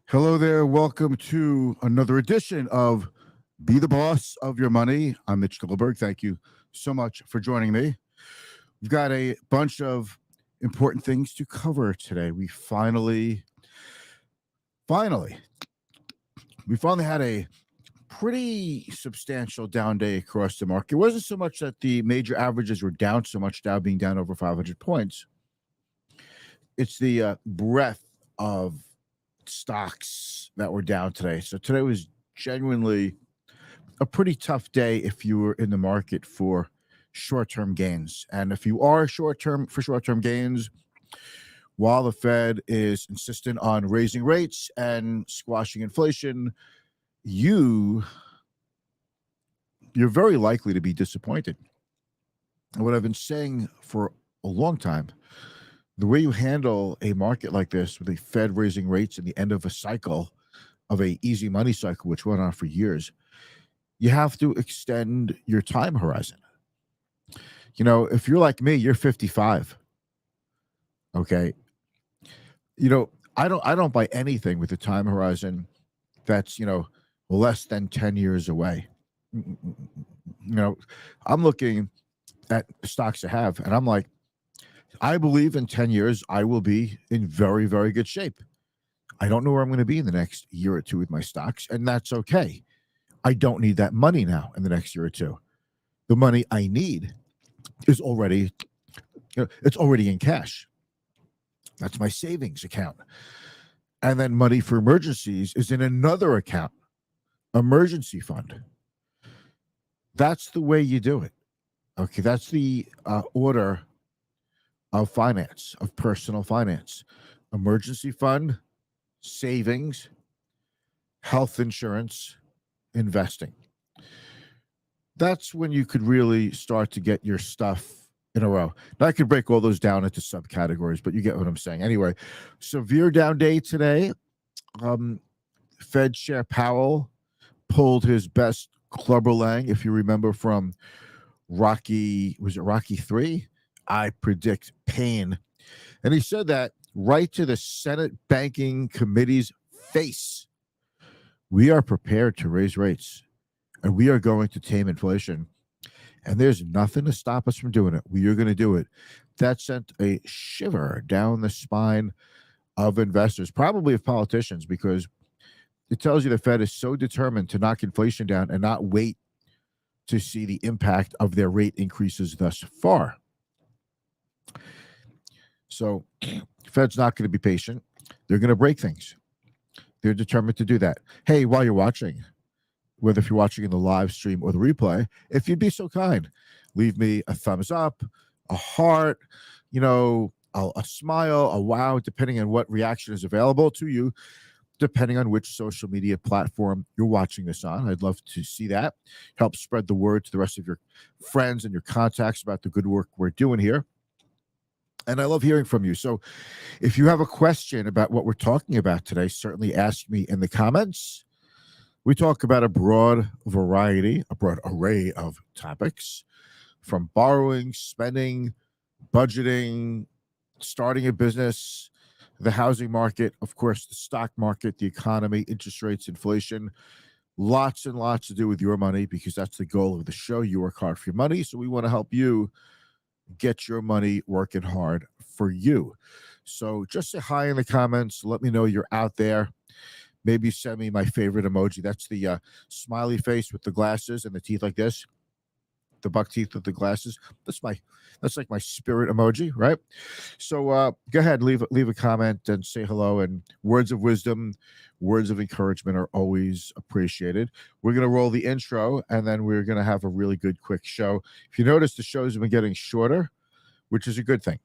Hello there. Welcome to another edition of Be the Boss of Your Money. I'm Mitch Goldberg. Thank you so much for joining me. We've got a bunch of important things to cover today. Finally, we finally had a pretty substantial down day across the market. It wasn't so much that the major averages were down so much, Dow being down over 500 points. It's the breadth of stocks that were down today. So today was genuinely a pretty tough day if you were in the market for short-term gains. And if you are short-term gains, while the Fed is insistent on raising rates and squashing inflation, you're very likely to be disappointed. And what I've been saying for a long time, the way you handle a market like this with the Fed raising rates in the end of a cycle, of a easy money cycle, which went on for years, you have to extend your time horizon. You know, if you're like me, you're 55. Okay. You know, I don't buy anything with a time horizon that's, less than 10 years away. I'm looking at stocks I have, and I'm like, I believe in 10 years, I will be in very, very good shape. I don't know where I'm going to be in the next year or two with my stocks, and that's okay. I don't need that money now in the next year or two. The money I need is already, it's already in cash. That's my savings account. And then money for emergencies is in another account, emergency fund. That's the way you do it. Okay, that's the order of finance, of personal finance. Emergency fund, savings, health insurance, investing. That's when you could really start to get your stuff in a row. Now, I could break all those down into subcategories, but you get what I'm saying. Anyway, severe down day today. Fed Chair Powell pulled his best clubber lang, if you remember from Rocky 3? I predict pain. And he said that right to the Senate Banking Committee's face. We are prepared to raise rates, and we are going to tame inflation. And there's nothing to stop us from doing it. We are going to do it. That sent a shiver down the spine of investors, probably of politicians, because it tells you the Fed is so determined to knock inflation down and not wait to see the impact of their rate increases thus far. So Fed's not going to be patient. They're going to break things. They're determined to do that. Hey, while you're watching, whether if you're watching in the live stream or the replay, if you'd be so kind, leave me a thumbs up, a heart, a smile, a wow, depending on what reaction is available to you, depending on which social media platform you're watching this on. I'd love to see that. Help spread the word to the rest of your friends and your contacts about the good work we're doing here. And I love hearing from you. So if you have a question about what we're talking about today, certainly ask me in the comments. We talk about a broad array of topics, from borrowing, spending, budgeting, starting a business, the housing market, of course, the stock market, the economy, interest rates, inflation. Lots and lots to do with your money, because that's the goal of the show. You work hard for your money, so we want to help you get your money working hard for you. So just say hi in the comments. Let me know you're out there. Maybe send me my favorite emoji. That's the smiley face with the glasses and the teeth like this. The buck teeth with the glasses. That's like my spirit emoji, right? So go ahead, leave a comment and say hello. And words of wisdom, words of encouragement are always appreciated. We're going to roll the intro, and then we're going to have a really good, quick show. If you notice, the shows have been getting shorter, which is a good thing.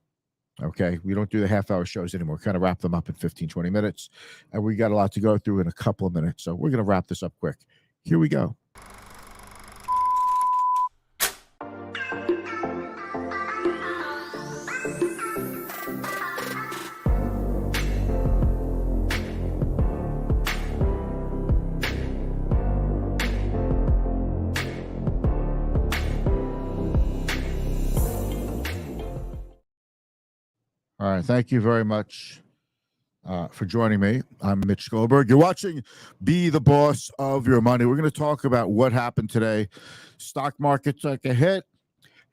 Okay, we don't do the half-hour shows anymore. Kind of wrap them up in 15, 20 minutes. And we got a lot to go through in a couple of minutes. So we're going to wrap this up quick. Here we go. All right. Thank you very much for joining me. I'm Mitch Goldberg. You're watching Be the Boss of Your Money. We're going to talk about what happened today. Stock market took a hit.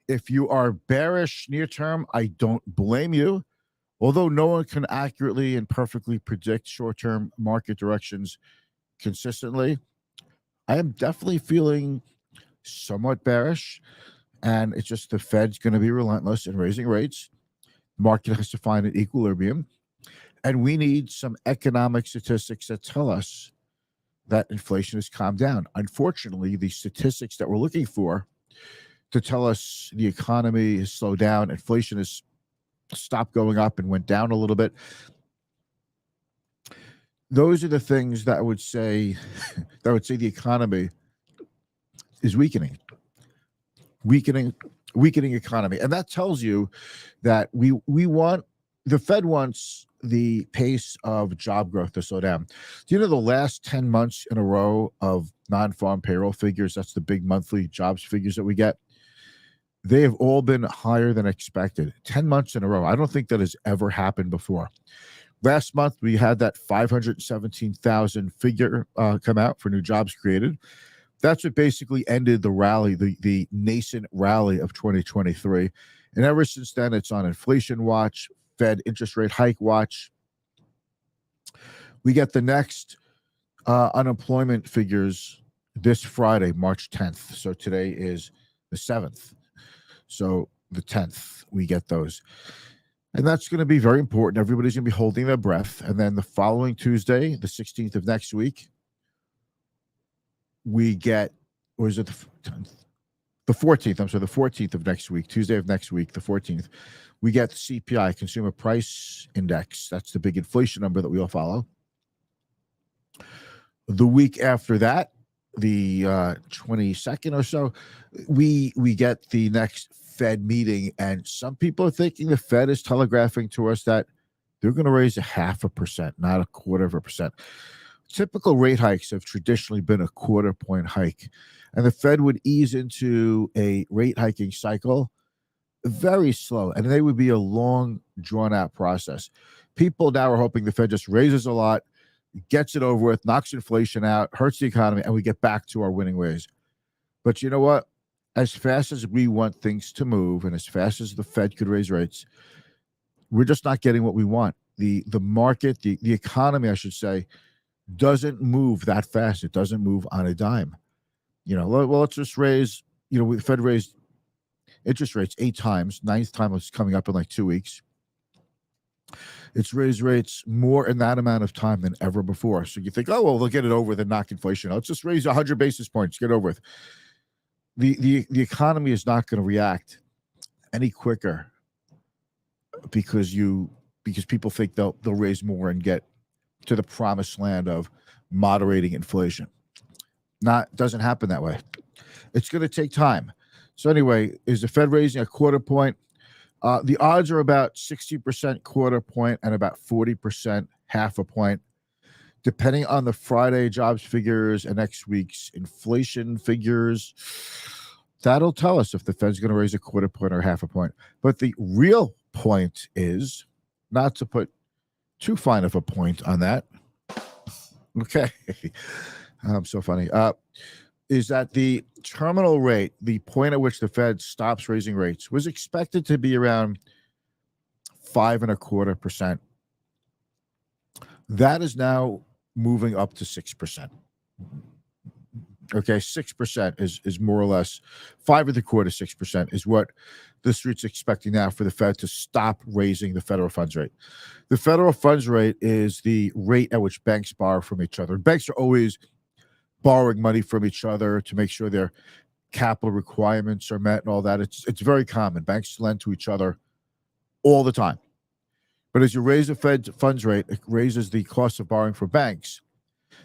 If you are bearish near term, I don't blame you. Although no one can accurately and perfectly predict short-term market directions consistently, I am definitely feeling somewhat bearish. And it's just the Fed's going to be relentless in raising rates. Market has to find an equilibrium. And we need some economic statistics that tell us that inflation has calmed down. Unfortunately, the statistics that we're looking for to tell us the economy has slowed down, inflation has stopped going up and went down a little bit. Those are the things that I would say the economy is weakening economy. And that tells you that the Fed wants the pace of job growth to slow down. Do you know the last 10 months in a row of non-farm payroll figures, that's the big monthly jobs figures that we get, they have all been higher than expected. 10 months in a row. I don't think that has ever happened before. Last month, we had that 517,000 figure come out for new jobs created. That's what basically ended the rally, the nascent rally of 2023. And ever since then, it's on inflation watch, Fed interest rate hike watch. We get the next unemployment figures this Friday, March 10th. So today is the 7th. So the 10th, we get those. And that's going to be very important. Everybody's going to be holding their breath. And then the following Tuesday, the 16th of next week, we get, or is it the 14th? I'm sorry, the 14th of next week, Tuesday of next week, the 14th, we get the CPI, Consumer Price Index. That's the big inflation number that we all follow. The week after that, the 22nd or so, we get the next Fed meeting, and some people are thinking the Fed is telegraphing to us that they're going to raise 0.5%, not 0.25%. Typical rate hikes have traditionally been a 0.25 point hike, and the Fed would ease into a rate hiking cycle very slow, and they would be a long, drawn-out process. People now are hoping the Fed just raises a lot, gets it over with, knocks inflation out, hurts the economy, and we get back to our winning ways. But you know what? As fast as we want things to move and as fast as the Fed could raise rates, we're just not getting what we want. The market, the economy, I should say, doesn't move that fast. It doesn't move on a dime. Let's just raise, the Fed raised interest rates 8 times. 9th time was coming up in like 2 weeks. It's raised rates more in that amount of time than ever before. So you think, oh, well, they'll get it over, then knock inflation out. Let's just raise 100 basis points, get over with. The economy is not going to react any quicker because people think they'll raise more and get to the promised land of moderating inflation. Doesn't happen that way. It's going to take time. So anyway, is the Fed raising 0.25 point? The odds are about 60% 0.25 point and about 40% 0.5 point. Depending on the Friday jobs figures and next week's inflation figures, that'll tell us if the Fed's going to raise 0.25 point or 0.5 point. But the real point is, not to put too fine of a point on that, okay, I'm so funny, is that the terminal rate, the point at which the Fed stops raising rates, was expected to be around 5.25%. That is now moving up to 6%. Okay, 6% is more or less 5.25%, 6% is what the street's expecting now for the Fed to stop raising the federal funds rate. The federal funds rate is the rate at which banks borrow from each other. Banks are always borrowing money from each other to make sure their capital requirements are met and all that. It's very common. Banks lend to each other all the time. But as you raise the Fed funds rate, it raises the cost of borrowing for banks.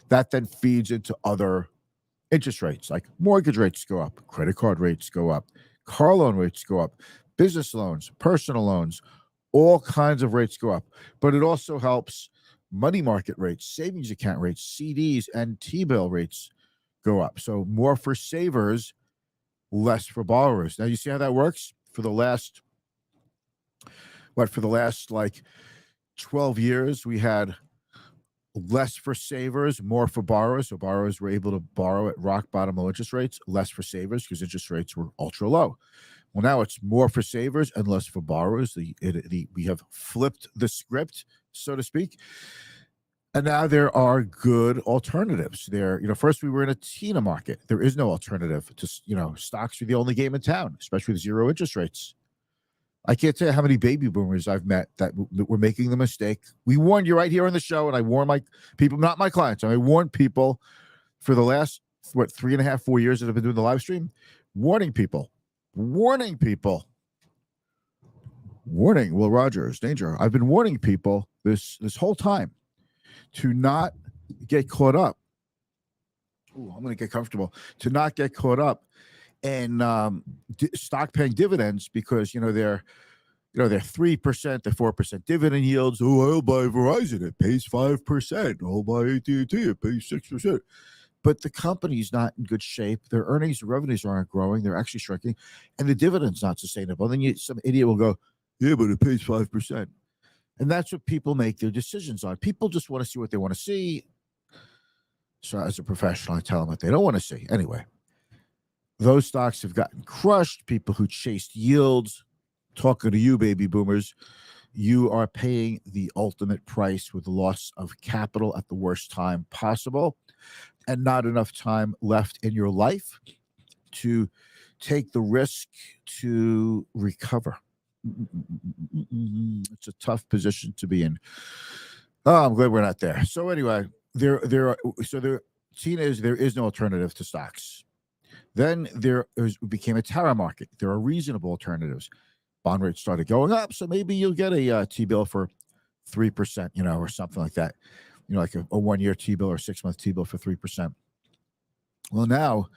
That then feeds into other interest rates, like mortgage rates go up, credit card rates go up, car loan rates go up, business loans, personal loans, all kinds of rates go up. But it also helps money market rates, savings account rates, CDs, and T-bill rates go up. So more for savers, less for borrowers. Now, you see how that works? For the last like 12 years, we had less for savers, more for borrowers. So borrowers were able to borrow at rock bottom low interest rates, less for savers because interest rates were ultra low. Well, now it's more for savers and less for borrowers. We have flipped the script, so to speak. And now there are good alternatives. First we were in a TINA market. There is no alternative to, stocks are the only game in town, especially with zero interest rates. I can't tell you how many baby boomers I've met that were making the mistake. We warned you right here on the show, and I warn my people, not my clients. I warn people for the last, 3.5, 4 years that I've been doing the live stream, warning people. Will Rogers, danger. I've been warning people this whole time to not get caught up. I'm going to get comfortable. To not get caught up in stock paying dividends because they're 3%, they're 4% dividend yields. Oh, I'll buy Verizon, it pays 5%. I'll buy AT&T, it pays 6%. But the company's not in good shape. Their earnings and revenues aren't growing. They're actually shrinking. And the dividend's not sustainable. And then some idiot will go, yeah, but it pays 5%. And that's what people make their decisions on. People just want to see what they want to see. So as a professional, I tell them what they don't want to see. Anyway, those stocks have gotten crushed. People who chased yields, talking to you, baby boomers, you are paying the ultimate price with the loss of capital at the worst time possible and not enough time left in your life to take the risk to recover. It's a tough position to be in. Oh, I'm glad we're not there. So anyway, there is no alternative to stocks. Then became a terror market. There are reasonable alternatives. Bond rates started going up, so maybe you'll get a T-bill for 3%, or something like that. Like a 1-year T-bill or 6-month T-bill for 3%. Well, now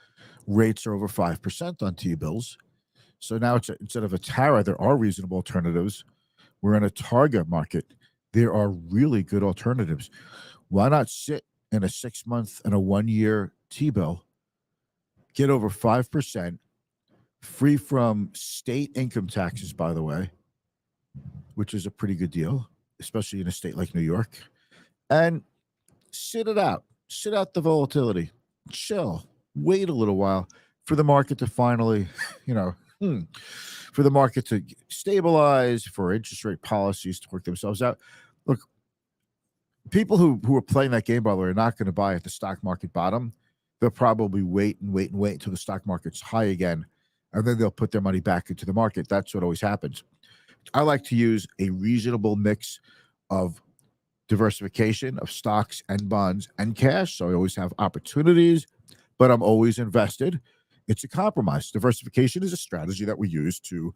rates are over 5% on T-bills. So now instead of a terror, there are reasonable alternatives. We're in a target market. There are really good alternatives. Why not sit in a 6-month and a 1-year T-bill, get over 5%, free from state income taxes, by the way, which is a pretty good deal, especially in a state like New York, and sit it out. Sit out the volatility. Chill. Wait a little while for the market to finally, for the market to stabilize, for interest rate policies to work themselves out. Look, people who are playing that game, by the way, are not going to buy at the stock market bottom. They'll probably wait until the stock market's high again, and then they'll put their money back into the market. That's what always happens. I like to use a reasonable mix of diversification of stocks and bonds and cash. So I always have opportunities, but I'm always invested. It's a compromise. Diversification is a strategy that we use to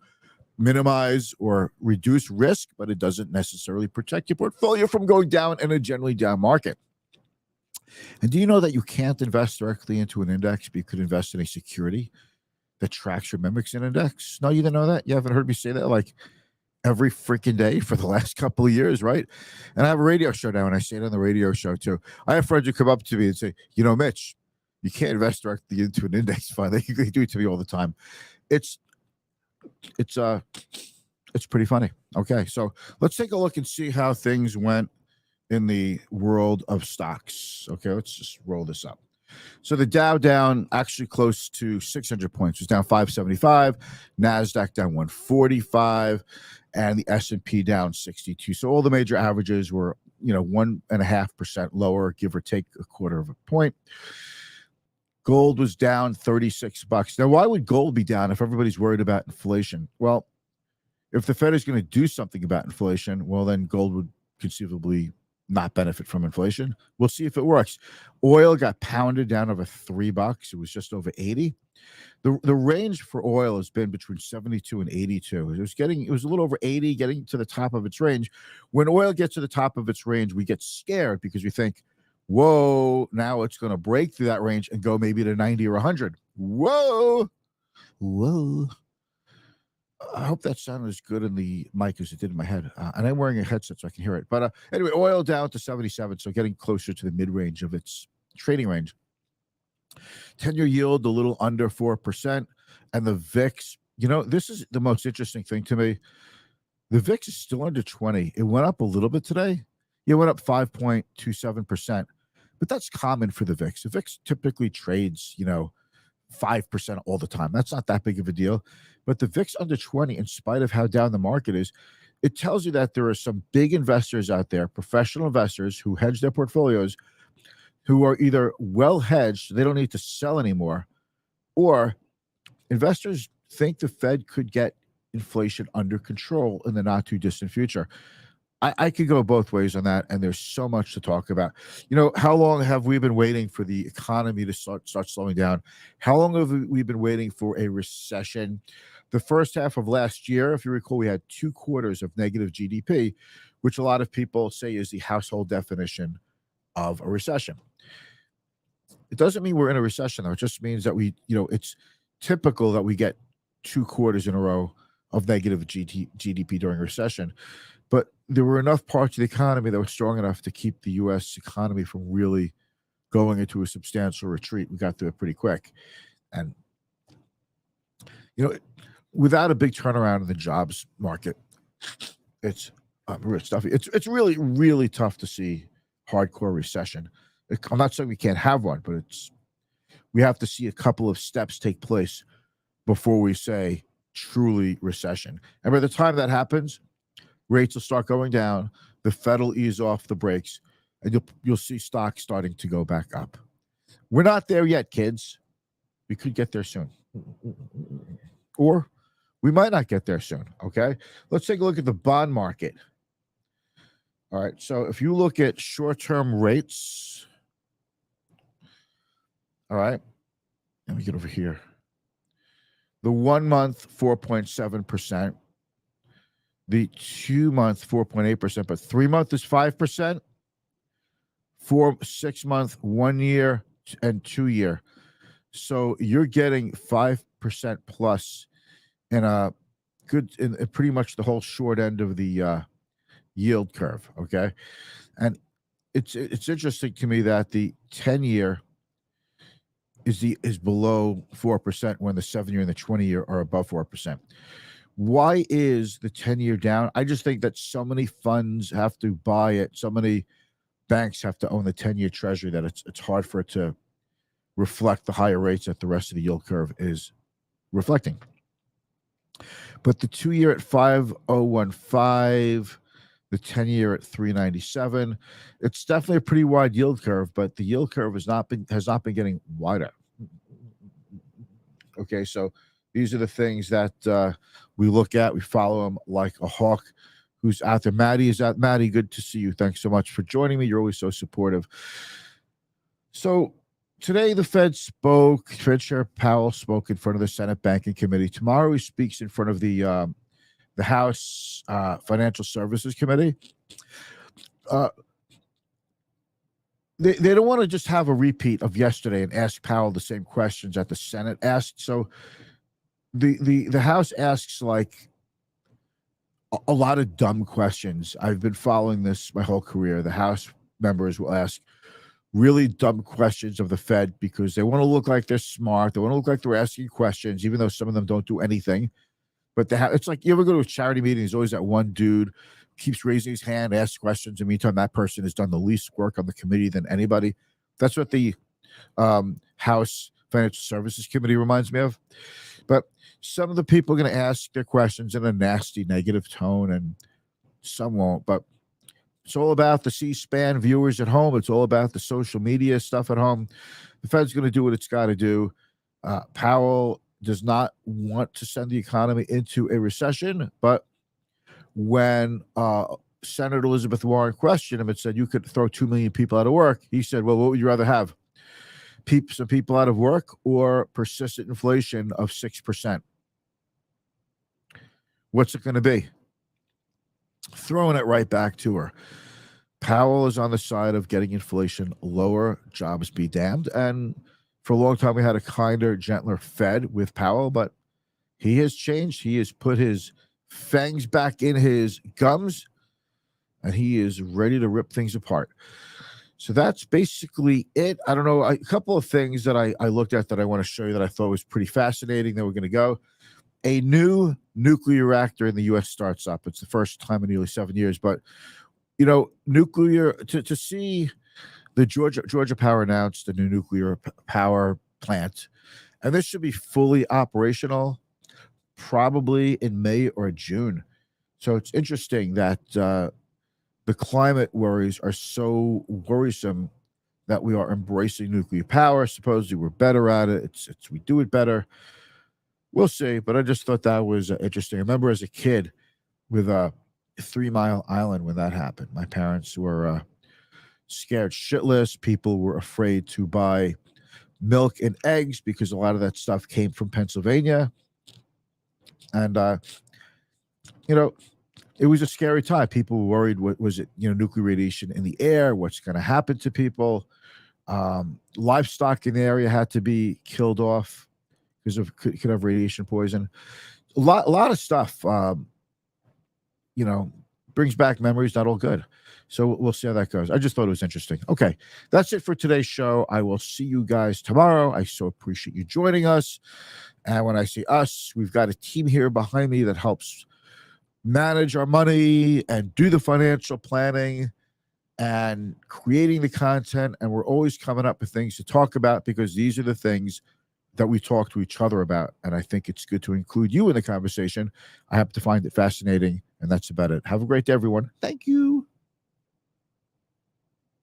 minimize or reduce risk, but it doesn't necessarily protect your portfolio from going down in a generally down market. And do you know that you can't invest directly into an index, but you could invest in a security that tracks or mimics an index? No, you didn't know that? You haven't heard me say that like every freaking day for the last couple of years, right? And I have a radio show now, and I say it on the radio show too. I have friends who come up to me and say, Mitch, you can't invest directly into an index fund. They do it to me all the time. It's pretty funny. Okay, so let's take a look and see how things went in the world of stocks. Okay, let's just roll this up. So the Dow down actually close to 600 points. It was down 575. NASDAQ down 145. And the S&P down 62. So all the major averages were, 1.5% lower, give or take a quarter of a point. Gold was down $36. Now, why would gold be down if everybody's worried about inflation? Well, if the Fed is going to do something about inflation, well, then gold would conceivably not benefit from inflation. We'll see if it works. Oil got pounded down over $3. It was just over 80. The range for oil has been between 72 and 82. It was a little over 80, getting to the top of its range. When oil gets to the top of its range, we get scared because we think, whoa, now it's going to break through that range and go maybe to 90 or 100. Whoa. I hope that sounded as good in the mic as it did in my head. And I'm wearing a headset so I can hear it. But anyway, oil down to 77, so getting closer to the mid-range of its trading range. 10-year yield a little under 4%. And the VIX, this is the most interesting thing to me. The VIX is still under 20. It went up a little bit today. It went up 5.27%, but that's common for the VIX. The VIX typically trades, 5% all the time. That's not that big of a deal. But the VIX under 20, in spite of how down the market is, it tells you that there are some big investors out there, professional investors who hedge their portfolios, who are either well hedged, they don't need to sell anymore, or investors think the Fed could get inflation under control in the not too distant future. I could go both ways on that, and there's so much to talk about. How long have we been waiting for the economy to start slowing down? How long have we been waiting for a recession? The first half of last year, if you recall, we had 2 quarters of negative GDP, which a lot of people say is the household definition of a recession. It doesn't mean we're in a recession, though. It just means that it's typical that we get 2 quarters in a row of negative GDP during a recession. But there were enough parts of the economy that were strong enough to keep the U.S. economy from really going into a substantial retreat. We got through it pretty quick. And, without a big turnaround in the jobs market, it's really tough. It's really, really tough to see hardcore recession. I'm not saying we can't have one, but we have to see a couple of steps take place before we say truly recession. And by the time that happens, rates will start going down, the Fed will ease off the brakes, and you'll see stocks starting to go back up. We're not there yet, kids. We could get there soon. Or we might not get there soon, okay? Let's take a look at the bond market. All right, so if you look at short-term rates, all right, let me get over here. The 1 month, 4.7%. The 2 month, 4.8%, but 3 month is 5%. 6 month, 1 year, and 2 year. So you're getting 5% plus in pretty much the whole short end of the yield curve. Okay, and it's interesting to me that the 10-year is below 4% when the 7-year and the 20-year are above 4%. Why is the 10-year down? I just think that so many funds have to buy it. So many banks have to own the 10-year treasury that it's hard for it to reflect the higher rates that the rest of the yield curve is reflecting. But the 2-year at 5.015, the 10-year at 3.97. It's definitely a pretty wide yield curve, but the yield curve has not been getting wider. Okay, so these are the things that we look at. We follow them like a hawk. Who's out there? Maddie is out. Maddie, good to see you. Thanks so much for joining me. You're always so supportive. So today the Fed Chairman Powell spoke in front of the Senate Banking Committee. Tomorrow he speaks in front of the House Financial Services Committee. They don't want to just have a repeat of yesterday and ask Powell the same questions that the Senate asked. So the House asks like a lot of dumb questions. I've been following this my whole career. The House members will ask really dumb questions of the Fed because they want to look like they're smart. They want to look like they're asking questions, even though some of them don't do anything. But it's like you ever go to a charity meeting, there's always that one dude who keeps raising his hand, asks questions. In the meantime, that person has done the least work on the committee than anybody. That's what the House Financial Services Committee reminds me of. But some of the people are going to ask their questions in a nasty, negative tone, and some won't. But it's all about the C-SPAN viewers at home. It's all about the social media stuff at home. The Fed's going to do what it's got to do. Powell does not want to send the economy into a recession, but when Senator Elizabeth Warren questioned him and said, you could throw 2 million people out of work, he said, well, what would you rather have? Some people out of work or persistent inflation of 6%? What's it going to be? Throwing it right back to her. Powell is on the side of getting inflation lower, jobs be damned. And for a long time, we had a kinder, gentler Fed with Powell, but he has changed. He has put his fangs back in his gums, and he is ready to rip things apart. So that's basically it. I don't know, a couple of things that I looked at that I want to show you that I thought was pretty fascinating. Then we're going to go. a new nuclear reactor in the U.S. starts up. It's the first time in nearly 7 years. But, nuclear, to see the Georgia Power announced a new nuclear power plant, and this should be fully operational probably in May or June. So it's interesting that the climate worries are so worrisome that we are embracing nuclear power. Supposedly we're better at it. We do it better. We'll see. But I just thought that was interesting. I remember as a kid with 3 Mile Island when that happened. My parents were scared shitless. People were afraid to buy milk and eggs because a lot of that stuff came from Pennsylvania. And, it was a scary time. People were worried, what was it, nuclear radiation in the air, what's going to happen to people. Livestock in the area had to be killed off because could have radiation poison. A lot of stuff, brings back memories, not all good. So we'll see how that goes. I just thought it was interesting. Okay, that's it for today's show. I will see you guys tomorrow. I so appreciate you joining us. And when I say us, we've got a team here behind me that helps manage our money and do the financial planning and creating the content. And we're always coming up with things to talk about because these are the things that we talk to each other about. And I think it's good to include you in the conversation. I happen to find it fascinating. And that's about it. Have a great day, everyone. Thank you.